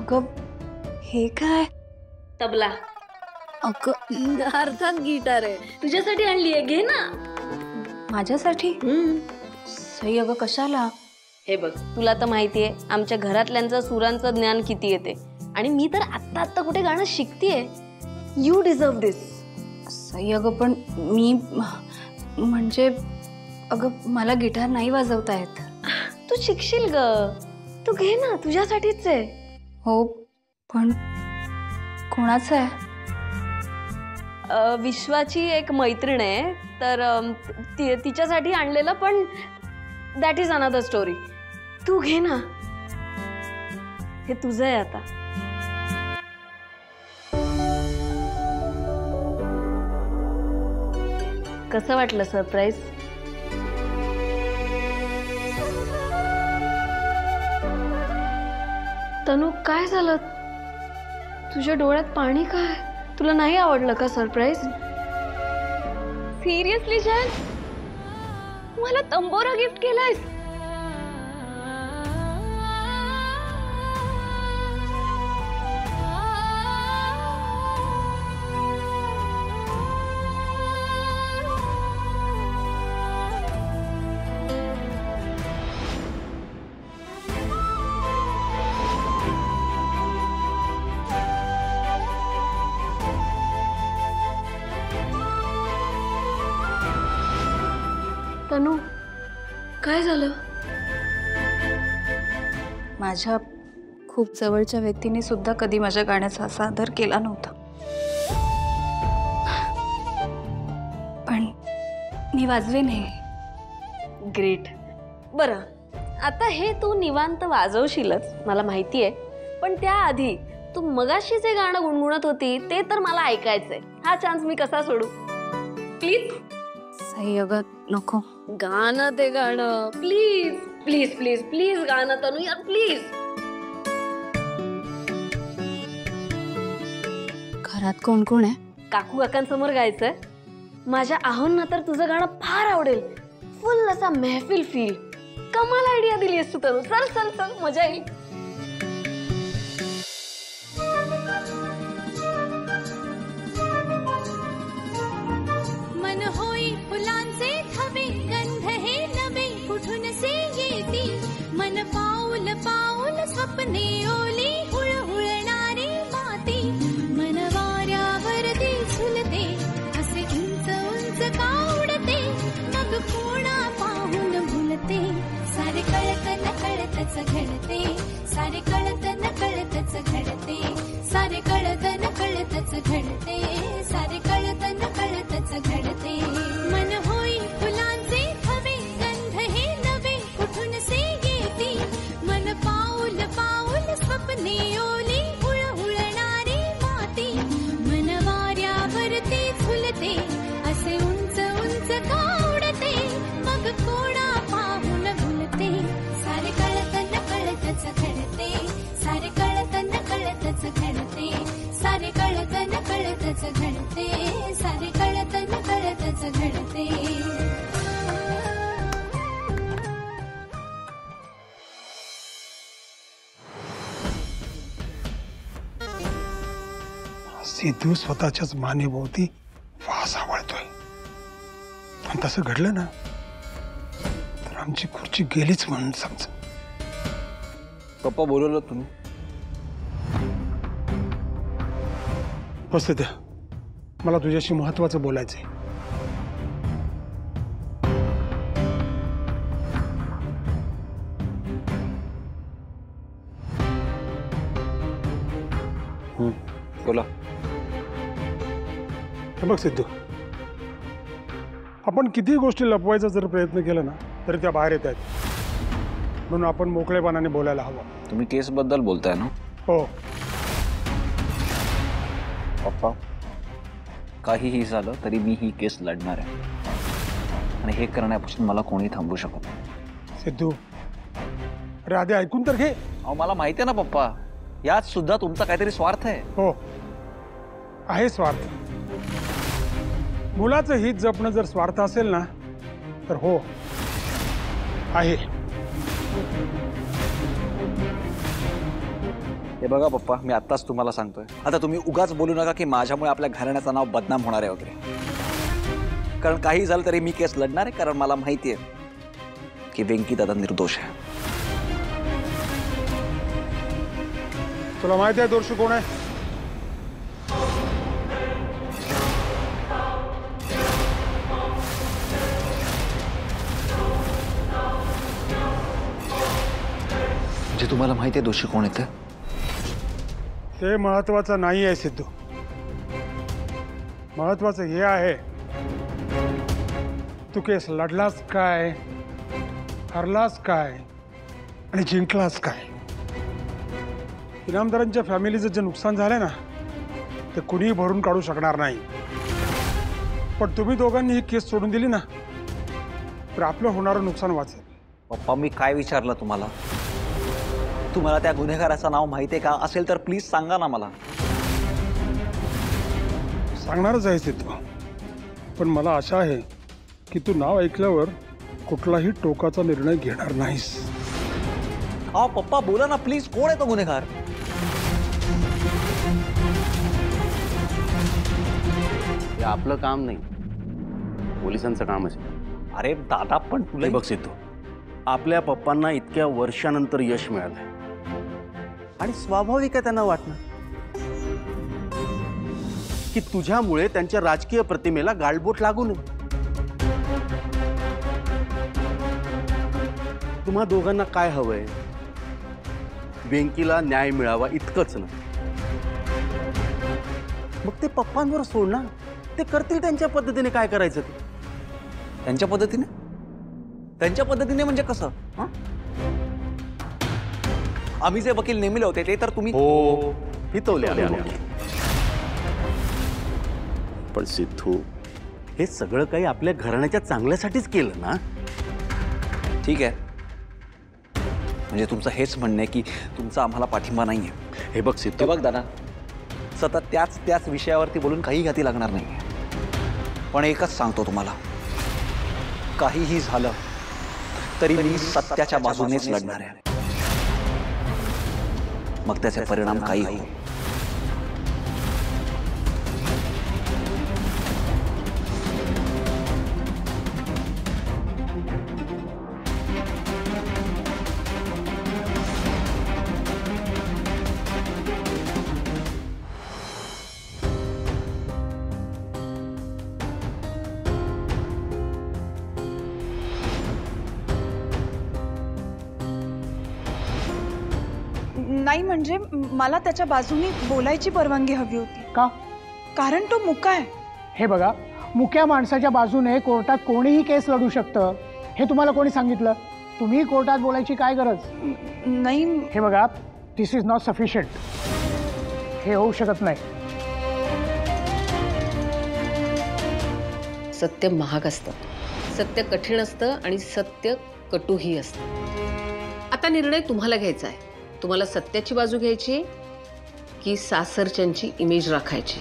अगं हे काय? तबला. अगं अर्थात गिटार आहे, तुझ्यासाठी आणली आहे, घे ना. माझ्यासाठी? सई अगं कशाला? हे बघ, तुला तर माहितीये आमच्या घरातल्यांचं सुरांचं ज्ञान किती येते, आणि मी तर आत्ता आत्ता कुठे गाणं शिकतेय. यू डिझर्व दिस. सई अगं पण मी म्हणजे अगं मला गिटार नाही वाजवता येत. तू शिकशील ग, तू घे ना, तुझ्यासाठीच आहे. हो पण कोणाचं आहे? विश्वाची एक मैत्रीण आहे, तर तिच्यासाठी आणलेलं, पण दॅट इज अनदर स्टोरी. तू घे ना, हे तुझं आहे आता. कसं वाटलं सरप्राईज? तनू काय झालं? तुझ्या डोळ्यात पाणी काय? तुला नाही आवडलं का सरप्राईज? सिरियसली जॅन, मला तंबोरा गिफ्ट केलायस? तनू काय झालं? माझ्या खूप जवळच्या व्यक्तीने सुद्धा कधी माझ्या गाण्याचा असा आदर केला नव्हता, पण मी वाजवेन हे. ग्रेट. बरं, आता हे तू निवांत वाजवशीलच, मला माहिती आहे, पण त्याआधी तू मगाशी जे गाणं गुणगुणत होती ते तर मला ऐकायचंय. हा चान्स मी कसा सोडू? प्लीज. सई अगं नको. गाणं ते गाणं, प्लीज प्लीज प्लीज प्लीज गाणं तनू यार, प्लीज. घरात कोण कोण आहे? काकू काकांसमोर गायचंय. माझ्या आहोंना तर तुझं गाणं फार आवडेल. फुल असा महफिल फील. कमाल आयडिया दिली आहेस तू तनू. चल चल चल, मजा येईल. मन होई फुलांचे थवे, गंध हे नवे कुठून से येती. मन पाऊल पाऊल स्वप्ने ओली, हुळहुळणारी माती. मन वाऱ्यावरती झुलते, असे उंच उंच का उडते. मग कोणा पाहून भुलते. सारे कळत न कळतच घडते. सारे कळत न कळतच घडते. सारे कळत न कळतच घडते. सारे कळत न कळतच घडते. मन होई फुलांचे थवे, गंध हे नवे कुठून से येती. मन पाऊल पाऊल स्वप्ने ओली, हुळहुळणारी माती. मन वाऱ्यावरती झुलते, असे उंच उंच का उडते. मग कोणा पाहून भुलते. सारे कळत न कळतच घडते. सारे कळत न कळतच घडते. सारे कळत न कळतच घडते. सारे कळत न कळतच घडते. सिद्धू स्वतःच्याच मानेभोवती वास आवळतोय. पण तसं घडलं ना तर आमची खुर्ची गेलीच म्हणून समज. पप्पा बोलवलं तुम्ही? बस द्या, मला तुझ्याशी महत्वाचं बोलायचंय. बोला. हे बघ सिद्धू, आपण किती गोष्टी लपवायचा जर प्रयत्न केला ना तरी त्या बाहेर येत आहेत. म्हणून आपण मोकळेपणाने बोलायला हवं. तुम्ही केस बद्दल बोलताय ना? हो. पप्पा, काहीही झालं तरी मी ही केस लढणार आहे, आणि हे करण्यापासून मला कोणी थांबवू शकत नाही. सिद्धू, अरे आधी ऐकून तर घे. अहो मला माहिती आहे ना पप्पा, यात सुद्धा तुमचा काहीतरी स्वार्थ आहे. हो, आहे स्वार्थ. मुलाचं हित जपणं जर स्वार्थ असेल ना तर हो आहे. हे बघा पप्पा, मी आत्ताच तुम्हाला सांगतोय, आता तुम्ही उगाच बोलू नका की माझ्यामुळे आपल्या घराण्याचं नाव बदनाम होणार आहे वगैरे. कारण काही झालं तरी मी केस लढणार आहे, कारण मला माहिती आहे की वेंकी दादा निर्दोष आहे. तुला माहिती आहे दोषी कोण आहे? म्हणजे तुम्हाला माहिती आहे दोषी कोण येतं? ते महत्वाचं नाही आहे सिद्धू. महत्वाचं हे आहे, तू केस लढलास काय, हरलास काय आणि जिंकलास काय. इनामदारांच्या फॅमिलीचं जे नुकसान झालं ना, ते कुणीही भरून काढू शकणार नाही. पण तुम्ही दोघांनी ही केस सोडून दिली ना, तर आपलं होणारं नुकसान वाचेल. पप्पा, मी काय विचारलं तुम्हाला? तुम्हाला त्या गुन्हेगाराचं नाव माहिती आहे का? असेल तर प्लीज सांगा ना मला. सांगणारच आहे सिद्धू, पण मला आशा आहे की तू नाव ऐकल्यावर कुठलाही टोकाचा निर्णय घेणार नाहीस. हा पप्पा, बोला ना प्लीज, कोण आहे तो गुन्हेगार? हे आपलं काम नाही, पोलिसांचं कामच आहे. अरे दादा, पण तुला हे बघ सिद्धू, आपल्या पप्पांना इतक्या वर्षानंतर यश मिळालंय आणि स्वाभाविक आहे त्यांना वाटणं की तुझ्यामुळे त्यांच्या राजकीय प्रतिमेला गाळबोट लागू नये. तुम्हा दोघांना काय हवंय? वेंकीला न्याय मिळावा इतकंच ना. मग ते पप्पांवर सोड ना, ते करतील त्यांच्या पद्धतीने काय करायचं ते. त्यांच्या पद्धतीने? त्यांच्या पद्धतीने म्हणजे कसं? हं? आम्ही जे वकील नेमिले होते ते तर तुम्ही हो, हितवले आले. पण सिद्धू, हे सगळं काही आपल्या घराण्याच्या चांगल्यासाठीच केलं ना. ठीक आहे, म्हणजे तुमचं हेच म्हणणं आहे की तुमचा आम्हाला पाठिंबा नाहीये. हे बघ सिद्धू, हे बघ दादा, सतत त्याच विषयावरती बोलून काही गती लागणार नाही. पण एकच सांगतो तुम्हाला, काहीही झालं तरी मी सत्याच्या बाजूनेच लढणार आहे. मग त्याचे परिणाम काही हो. नाही म्हणजे मला त्याच्या बाजूने बोलायची परवानगी हवी होती. का? कारण तो मुका आहे. हे बघा, मुक्या माणसाच्या बाजूने कोर्टात कोणीही केस लढू शकतं, हे तुम्हाला कोणी सांगितलं? तुम्ही कोर्टात बोलायची काय गरज? नाही. हे बघा, दिस इज नॉट सफिशियंट. हे होऊ शकत नाही. सत्य महाग असतं, सत्य कठीण असतं आणि सत्य कटूही असतं. आता निर्णय तुम्हाला घ्यायचा आहे. तुम्हाला सत्याची बाजू घ्यायची की सासरच्यांची इमेज राखायची?